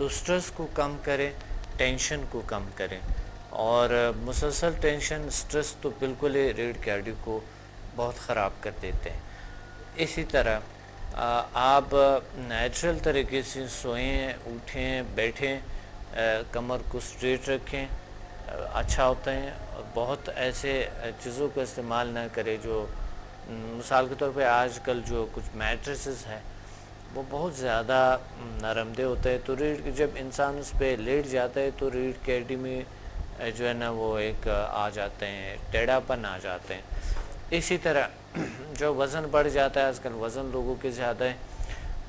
تو سٹریس کو کم کریں، ٹینشن کو کم کریں. اور مسلسل ٹینشن سٹریس تو بالکل ہی ریڑھ کی ہڈی کو بہت خراب کر دیتے ہیں. اسی طرح آپ نیچرل طریقے سے سوئیں، اٹھیں، بیٹھیں، کمر کو اسٹریٹ رکھیں، اچھا ہوتا ہے. بہت ایسے چیزوں کا استعمال نہ کریں جو مثال کے طور پہ آج کل جو کچھ میٹریسز ہیں وہ بہت زیادہ نرم دہ ہوتا ہے، تو ریڑھ جب انسان اس پہ لیٹ جاتا ہے تو ریڑھ کی ہڈی میں جو ہے نا وہ ایک آ جاتے ہیں، ٹیڑھا پن آ جاتے ہیں. اسی طرح جو وزن بڑھ جاتا ہے، آج کل وزن لوگوں کے زیادہ ہے،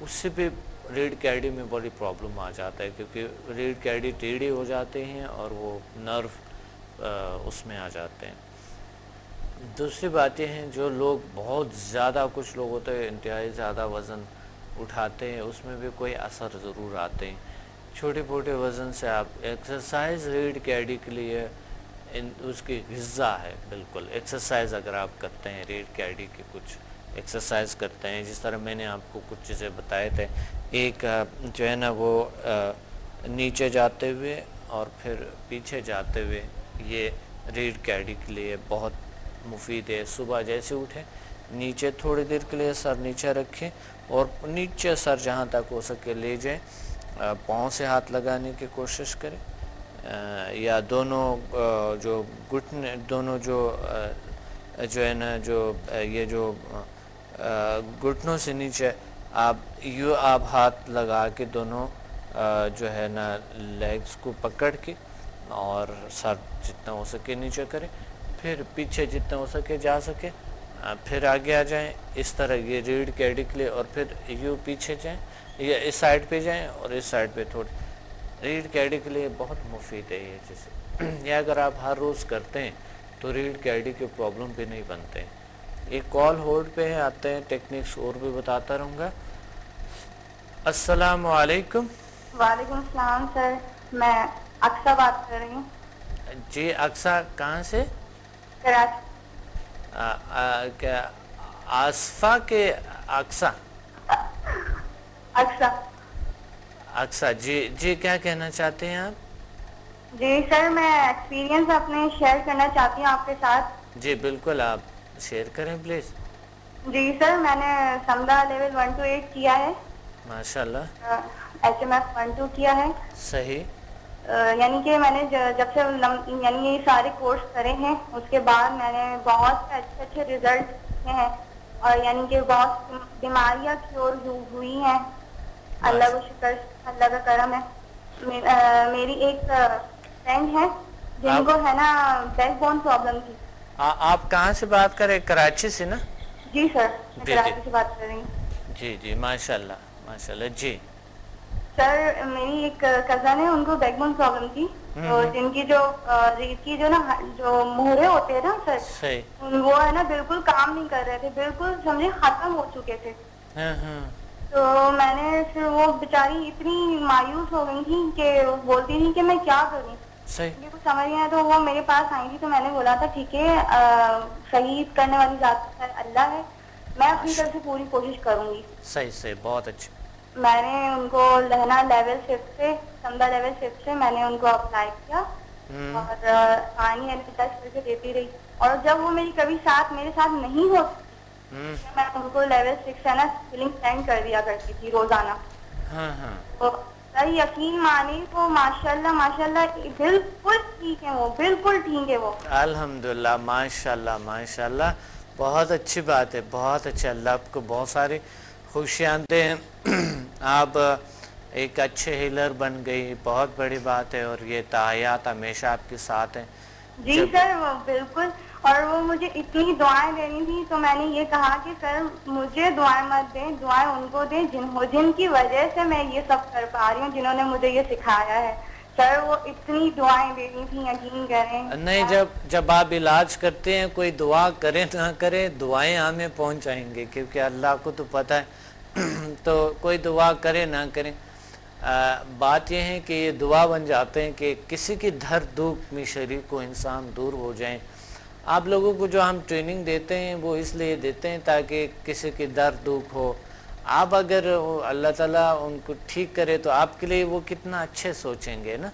اس سے بھی ریڑھ کی ہڈی میں بڑی پرابلم آ جاتا ہے، کیونکہ ریڑھ کی ہڈی ٹیڑھی ہو جاتے ہیں اور وہ نرو اس میں آ جاتے ہیں. دوسری بات یہ ہیں جو لوگ بہت زیادہ، کچھ لوگ ہوتے ہیں انتہائی زیادہ وزن اٹھاتے ہیں، اس میں بھی کوئی اثر ضرور آتے ہیں. چھوٹے موٹے وزن سے آپ ایکسرسائز ریڑھ کی ہڈی کے لیے اس کی غذا ہے. بالکل ایکسرسائز اگر آپ کرتے ہیں، ریڑھ کی ہڈی کی کچھ ایکسرسائز کرتے ہیں، جس طرح میں نے آپ کو کچھ چیزیں بتائے تھے، ایک جو ہے نا وہ نیچے جاتے ہوئے اور پھر پیچھے جاتے ہوئے، یہ ریڑھ کی ہڈی کے لیے بہت مفید ہے. صبح جیسے اٹھیں نیچے تھوڑی دیر کے لیے سر نیچے رکھیں اور نیچے سر جہاں تک ہو سکے لے جائیں، پاؤں سے ہاتھ لگانے کی کوشش کریں، یا دونوں جو گھٹنے، دونوں جو ہے نا جو یہ جو گھٹنوں سے نیچے آپ ہاتھ لگا کے دونوں جو ہے نا لیگز کو پکڑ کے اور سر جتنا ہو سکے نیچے کریں، پھر پیچھے جتنا ہو سکے جا سکے، پھر آگے آ جائیں. اس طرح یہ ریڑھ کی ہڈی کے لیے، اور پھر یوں پیچھے جائیں یا اس سائڈ پہ جائیں اور اس سائڈ پہ تھوڑی. ریڑھ کی ہڈی کے لیے بہت مفید ہے یہ چیزیں. یہ اگر آپ ہر روز کرتے ہیں تو ریڑھ کی ہڈی کے پرابلم بھی نہیں بنتے ہیں. ایک کال ہولڈ پہ آتے ہیں، ٹیکنیکس اور بھی بتاتا رہوں گا. السلام علیکم. وعلیکم السلام سر، میں اقصا بات کر رہی ہوں. جی اقصا، کہاں سے؟ کراچی. کیا آصفہ کے اقصا؟ اقصا. اقصا، جی کیا کہنا چاہتے ہیں آپ؟ جی سر، میں ایکسپیرینس اپنے شیئر کرنا چاہتی ہوں آپ کے ساتھ. جی بالکل، آپ شیئر کریں پلیز. جی سر، میں نے سمدہ لیول 1 to 8 کیا ہے. ماشاء اللہ. HMF 1-2 کیا ہے. صحیح. یعنی کہ میں نے جب سے یعنی یہ سارے کورس کرے ہیں، اس کے بعد میں نے بہت سے اچھے ریزلٹ دیکھے ہیں، اور یعنی کہ بہت بیماریاں کیور ہوئی ہیں. اللہ کا شکر، اللہ کا کرم ہے. میری ایک فرینڈ ہے جن کو ہے نا بیک بون پرابلم تھی. آپ کہاں سے بات کر رہے ہیں؟ کراچی سے نا؟ جی سر، میں کراچی سے بات کر رہی ہوں. جی ماشاء اللہ ماشاء اللہ. جی سر، میری ایک کزن ہے، ان کو بیک بون پرابلم تھی، تو جن کی جو ریڑھ کی جو نا جو مہرے ہوتے ہیں نا سر، صحیح، وہ ہے نا بالکل کام نہیں کر رہے تھے، بالکل سمجھے ختم ہو چکے تھے. تو میں نے پھر وہ بیچاری اتنی مایوس ہو گئی تھی کہ بولتی تھی کہ میں کیا کروں. صحیح، کچھ سمجھ نہیں آیا، تو وہ میرے پاس آئی تھی، تو میں نے بولا تھا ٹھیک ہے، صحیح کرنے والی ذات اللہ ہے، میں اپنی طرف سے پوری کوشش کروں گی. صحیح، بہت اچھا. میں نے ان کو لہنا لیول 6 سے، سمدہ لیول 6 سے میں نے ان کو اپلائی کیا اور پانی ٹیسٹ کر کے دیتی رہی. اور جب وہ میری کبھی میرے ساتھ نہیں ہوتی، میں ان کو لیول 6 ہے نا فلنگ سینڈ کر دیا کرتی تھی روزانہ. تو سر یقین مانی تو ماشاء اللہ بالکل ٹھیک ہے، وہ بالکل ٹھیک ہے. وہ الحمدللہ، ماشاء اللہ، بہت اچھی بات ہے، بہت اچھا. اللہ آپ کو بہت ساری خوشیاں دے. آپ ایک اچھے ہیلر بن گئی، بہت بڑی بات ہے، اور یہ تحیات ہمیشہ آپ کے ساتھ ہیں. جی سر، بالکل. اور وہ مجھے اتنی دعائیں دینی تھی، تو میں نے یہ کہا کہ سر مجھے دعائیں مت دیں، دعائیں ان کو دیں جن کی وجہ سے میں یہ سب کر پا رہی ہوں، جنہوں نے مجھے یہ سکھایا ہے. سر وہ اتنی دعائیں دینی تھی، یقین کریں. نہیں، جب آپ علاج کرتے ہیں، کوئی دعا کریں نہ کریں، دعائیں ہمیں پہنچائیں گے، کیونکہ اللہ کو تو پتہ ہے. تو کوئی دعا کرے نہ کریں، بات یہ ہے کہ یہ دعا بن جاتے ہیں کہ کسی کی درد دکھ میں شریک کو انسان دور ہو جائیں. آپ لوگوں کو جو ہم ٹریننگ دیتے ہیں وہ اس لیے دیتے ہیں تاکہ کسی کی درد دکھ ہو، آپ اگر اللہ تعالیٰ ان کو ٹھیک کرے تو آپ کے لیے وہ کتنا اچھے سوچیں گے نا.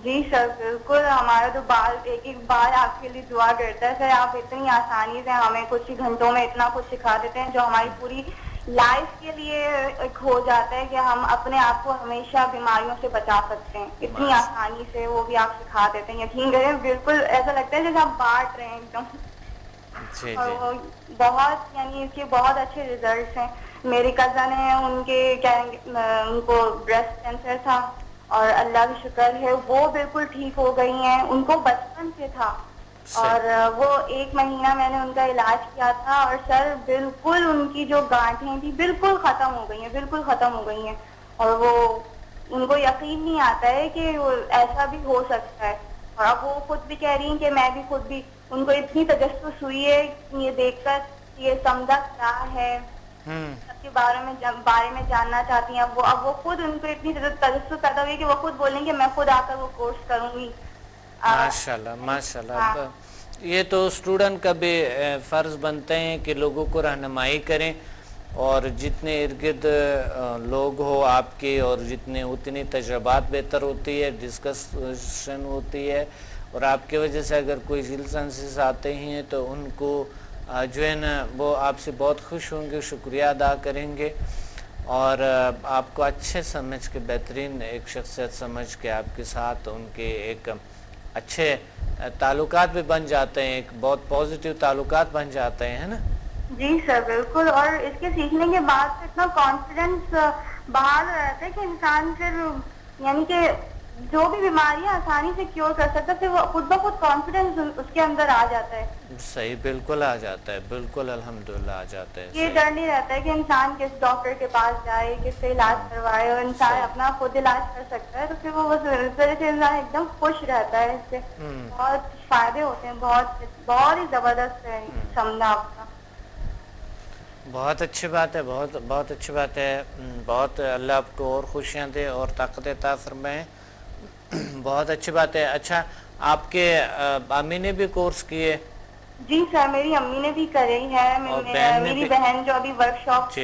جی سر بالکل. ہمارا تو بال ایک ایک بار آپ کے لیے دعا کرتا ہے سر. آپ اتنی آسانی سے ہمیں کچھ ہی گھنٹوں میں اتنا کچھ سکھا دیتے ہیں جو ہماری پوری لائف کے لیے ایک ہو جاتا ہے کہ ہم اپنے آپ کو ہمیشہ بیماریوں سے بچا سکتے ہیں. اتنی آسانی سے وہ بھی آپ سکھا دیتے ہیں. یقین کریں بالکل ایسا لگتا ہے جیسے آپ بانٹ رہے ہیں ایک دم. اور وہ بہت یعنی اس کے بہت اچھے ریزلٹس ہیں. میری کزن ہے, ان کے ان کو بریسٹ کینسر تھا اور اللہ کا شکر ہے وہ بالکل ٹھیک ہو گئی ہیں. ان کو بچپن سے تھا اور وہ 1 مہینہ میں نے ان کا علاج کیا تھا اور سر بالکل ان کی جو گانٹھیں تھی بالکل ختم ہو گئی ہیں, بالکل ختم ہو گئی ہیں. اور وہ ان کو یقین نہیں آتا ہے کہ ایسا بھی ہو سکتا ہے. اور اب وہ خود بھی کہہ رہی ہیں کہ میں بھی خود بھی, ان کو اتنی تجسس ہوئی ہے یہ دیکھ کر یہ سمجھا کیا ہے سب کے بارے میں جاننا چاہتی ہیں. اب وہ خود ان کو اتنی تجسس پیدا ہوئی کہ وہ خود بولیں کہ میں خود آ کر وہ کورس کروں گی. ماشاءاللہ ماشاءاللہ. یہ تو اسٹوڈنٹ کا بھی فرض بنتے ہیں کہ لوگوں کو رہنمائی کریں, اور جتنے ارد گرد لوگ ہو آپ کے اور جتنے اتنی تجربات بہتر ہوتی ہے, ڈسکشن ہوتی ہے, اور آپ کی وجہ سے اگر کوئی ریلسنسز آتے ہیں تو ان کو جو ہے نا وہ آپ سے بہت خوش ہوں گے, شکریہ ادا کریں گے, اور آپ کو اچھے سمجھ کے بہترین ایک شخصیت سمجھ کے آپ کے ساتھ ان کے ایک اچھے تعلقات بھی بن جاتے ہیں, ایک بہت پازیٹیو تعلقات بن جاتے ہیں, ہے نا. جی سر بالکل. اور اس کے سیکھنے کے بعد سے اتنا کانفیڈنس بحال رہتا ہے کہ انسان پھر یعنی کہ جو بھی بیماریاں آسانی سے کیور کر سکتا ہے پھر وہ خود بخود کانفیڈنس اس کے اندر آ جاتا ہے. صحیح, بالکل آ جاتا ہے, بالکل الحمدللہ آ جاتا ہے. یہ ڈر نہیں رہتا ہے کہ انسان کس ڈاکٹر کے پاس جائے, کس سے علاج کروائے, اور انسان اپنا خود علاج کر سکتا ہے تو پھر وہ اس طرح سے انسان ایک دم خوش رہتا ہے. اس سے بہت فائدے ہوتے ہیں, بہت بہت ہی زبردست ہے سمجھا آپ کا. بہت اچھی بات ہے, بہت اچھی بات ہے. بہت اللہ آپ کو اور خوشیاں دے اور طاقت عطا فرمائے. بہت اچھی بات ہے. اچھا, آپ کے امی نے بھی کورس کیے؟ جی سر میری امی نے بھی کری ہے. میری بہن جو ابھی ورکشاپ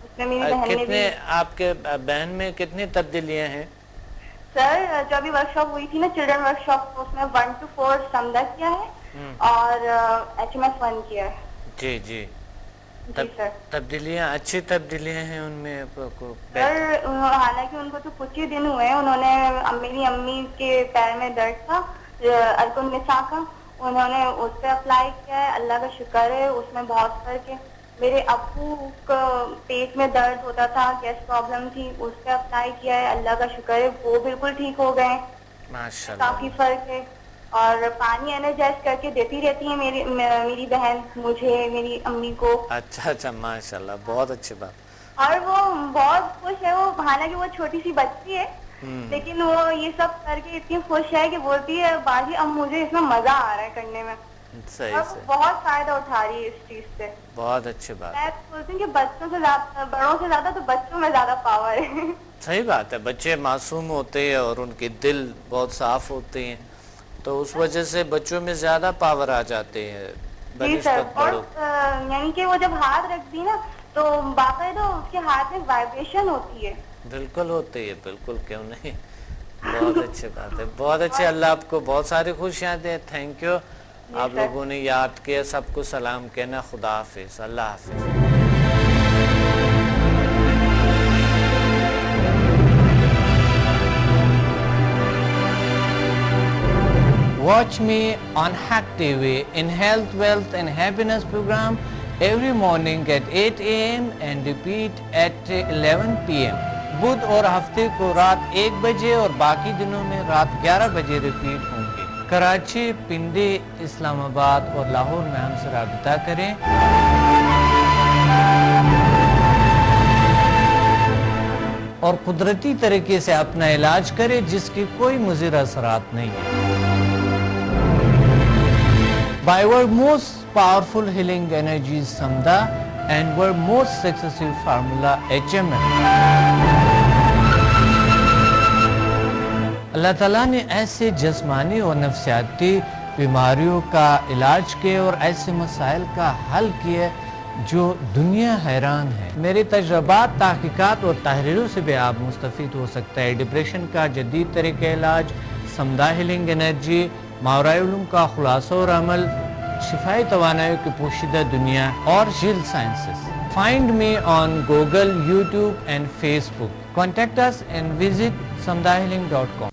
اس میں میری بہن نے بھی. آپ کے بہن میں کتنی تبدیلیاں ہیں؟ سر جو ابھی ورکشاپ ہوئی تھی نا چلڈرن ورکشاپ, اس میں 1 to 4 سمجھا کیا ہے اور HMS 1 کیا ہے. جی جی. تبدیلیاں اچھی تبدیلیاں ہیں ان میں. سر حالانکہ ان کو تو کچھ ہی دن ہوئے, انہوں نے میری امی کے پیر میں درد تھا النساء کا, انہوں نے اس پہ اپلائی کیا ہے. اللہ کا شکر ہے اس میں بہت فرق ہے. میرے ابو کا پیٹ میں درد ہوتا تھا, گیس پرابلم تھی, اس پہ اپلائی کیا ہے. اللہ کا شکر ہے وہ بالکل ٹھیک ہو گئے. کافی فرق ہے. اور پانی انرجائز کر کے دیتی رہتی ہے میری بہن مجھے, میری امی کو. اچھا ماشاءاللہ, بہت اچھی بات. اور وہ بہت خوش ہے. وہ حالانکہ وہ چھوٹی سی بچی ہے لیکن وہ یہ سب کر کے اتنی خوش ہے کہ بولتی ہے باجی اب مجھے اس میں مزہ آ رہا ہے کرنے میں. اور بہت فائدہ اٹھا رہی ہے اس چیز سے. بہت اچھی بات. میں سوچتی ہوں کہ بچوں سے زیادہ, بڑوں سے زیادہ تو بچوں میں زیادہ پاور ہے. صحیح بات ہے. بچے معصوم ہوتے ہیں اور ان کے دل بہت صاف ہوتے ہیں, تو اس وجہ سے بچوں میں زیادہ پاور آ جاتے ہیں. جی سر. اور یعنی کہ وہ جب ہاتھ رکھ دی نا تو باقاعدہ اس کے ہاتھ میں وائبریشن ہوتی ہے. بالکل ہوتی ہے, بالکل, کیوں نہیں. بہت اچھی بات ہے, بہت اچھے. اللہ آپ کو بہت ساری خوشیاں دے. Thank you. آپ لوگوں نے یاد کیا, سب کو سلام کہنا. خدا حافظ, اللہ حافظ. Watch me on Hack TV in Health, Wealth and Happiness program every morning at 8 a.m. and repeat at 11 p.m. بدھ اور ہفتے کو رات 1 بجے اور باقی دنوں میں رات 11 بجے ریپیٹ ہوں گے. کراچی, پنڈی, اسلام آباد اور لاہور میں ہم سے رابطہ کریں. اور قدرتی طریقے سے اپنا علاج کریں جس کی کوئی مضر اثرات نہیں ہے. By our most powerful healing energies Samda and our most successful formula HMS. اللہ تعالیٰ نے ایسے جسمانی اور نفسیاتی بیماریوں کا علاج کیا اور ایسے مسائل کا حل کیا جو دنیا حیران ہے. میرے تجربات، تحقیقات اور تحریروں سے بھی آپ مستفید ہو سکتا ہے. ڈپریشن کا جدید طریقہ علاج، سمدہ ہیلنگ انرجی، ماورائے علوم کا خلاصہ اور عمل، شفائی توانائی کی پوشیدہ دنیا اور جیل sciences. Find me on Google, YouTube and Facebook. Contact us and visit samdahealing.com.